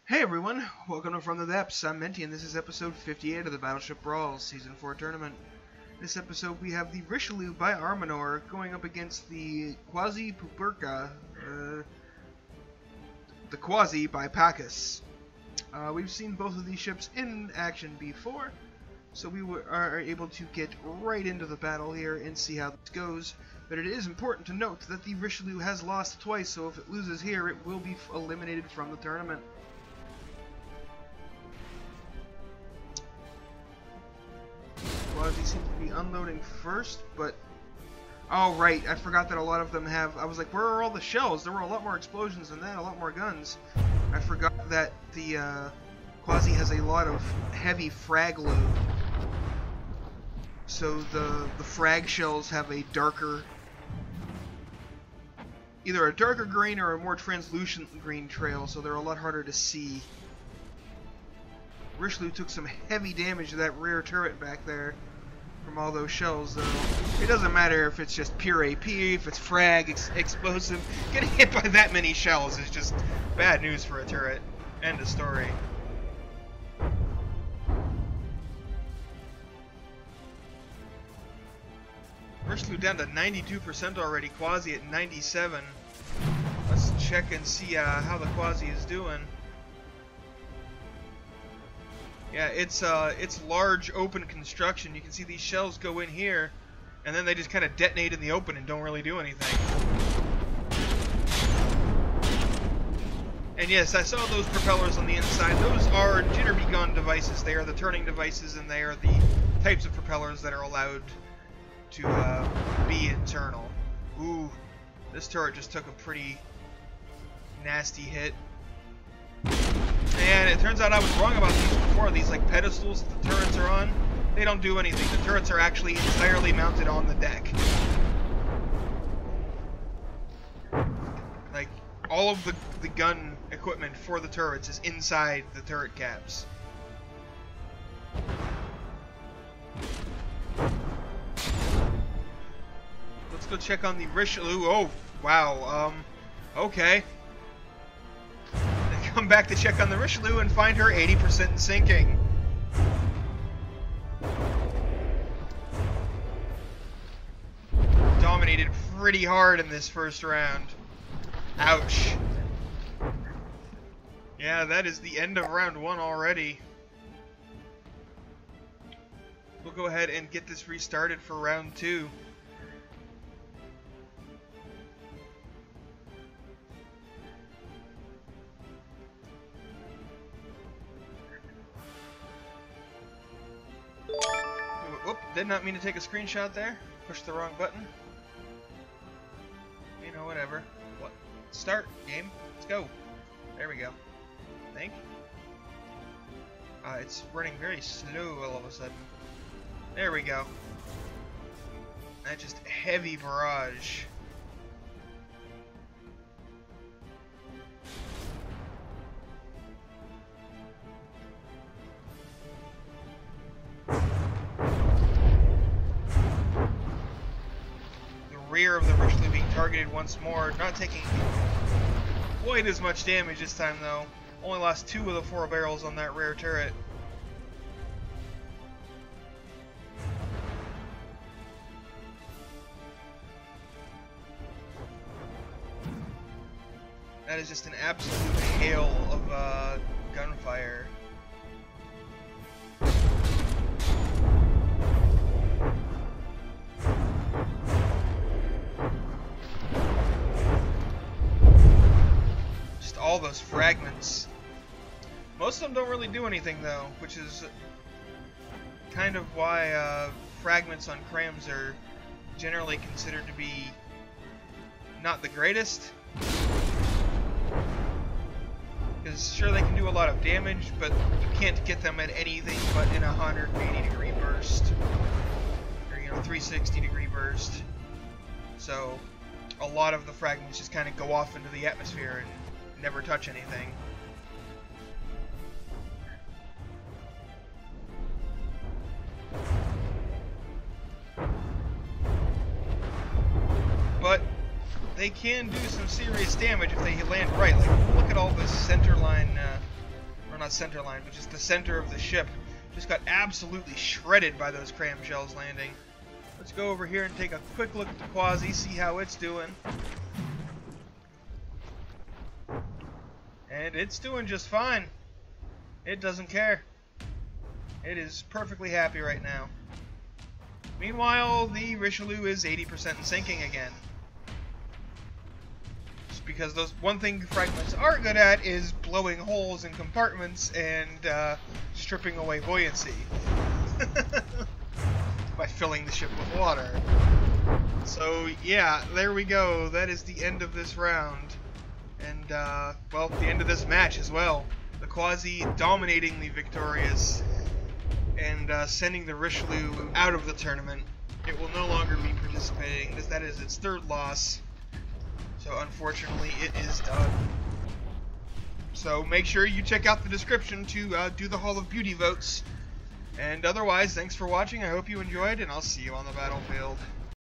Hey everyone, welcome to From the Depths. I'm Menti, and this is episode 58 of the Battleship Brawls Season 4 tournament. This episode we have the Richielieu by Armanor going up against the Quasi the Quasi by Pacus. We've seen both of these ships in action before, so we are able to get right into the battle here and see how this goes. But it is important to note that the Richielieu has lost twice, so if it loses here, it will be eliminated from the tournament. Quasi seems to be unloading first, but... Oh, right, I forgot that a lot of them have... I was like, where are all the shells? There were a lot more explosions than that, a lot more guns. I forgot that the Quasi has a lot of heavy frag load. So the frag shells have a darker... either a darker green or a more translucent green trail, so they're a lot harder to see. Richielieu took some heavy damage to that rear turret back there from all those shells, though. It doesn't matter if it's just pure AP, if it's frag, explosive. Getting hit by that many shells is just bad news for a turret. End of story. Richielieu down to 92% already, Quasi at 97%. Let's check and see how the Quasi is doing. Yeah, it's large open construction. You can see these shells go in here, and then they just kind of detonate in the open and don't really do anything. And yes, I saw those propellers on the inside. Those are jittery gun devices. They are the turning devices, and they are the types of propellers that are allowed to be internal. Ooh, this turret just took a pretty nasty hit. And it turns out I was wrong about these before. These like pedestals that the turrets are on, they don't do anything. The turrets are actually entirely mounted on the deck. Like, all of the gun equipment for the turrets is inside the turret caps. Let's go check on the Richielieu. Oh, wow. Okay. Come back to check on the Richielieu and find her 80% sinking. Dominated pretty hard in this first round. Ouch. Yeah, that is the end of round 1 already. We'll go ahead and get this restarted for round 2. Whoop, did not mean to take a screenshot there. Pushed the wrong button. You know, whatever. What? Start game. Let's go. There we go. Think. It's running very slow all of a sudden. There we go. That just heavy barrage. Rear of the Richielieu being targeted once more, not taking quite as much damage this time though. Only lost 2 of the 4 barrels on that rear turret. That is just an absolute hail of gunfire. All those fragments. Most of them don't really do anything though, which is kind of why fragments on crams are generally considered to be not the greatest. Because sure, they can do a lot of damage, but you can't get them at anything but in a 180-degree burst, or 360-degree burst. So a lot of the fragments just kind of go off into the atmosphere and never touch anything. But they can do some serious damage if they land right. Like, look at all the center line not center line, but just the center of the ship, just got absolutely shredded by those cram shells landing. Let's go over here and take a quick look at the Quasi, see how it's doing. And it's doing just fine. It doesn't care. It is perfectly happy right now. Meanwhile, the Richielieu is 80% sinking again. Just because those one thing fragments are good at is blowing holes in compartments and stripping away buoyancy. By filling the ship with water. So yeah, there we go. That is the end of this round. And, well, the end of this match as well. The Quasi dominatingly victorious and sending the Richielieu out of the tournament. It will no longer be participating. That is its third loss. So unfortunately, it is done. So make sure you check out the description to do the Hall of Beauty votes. And otherwise, thanks for watching. I hope you enjoyed, and I'll see you on the battlefield.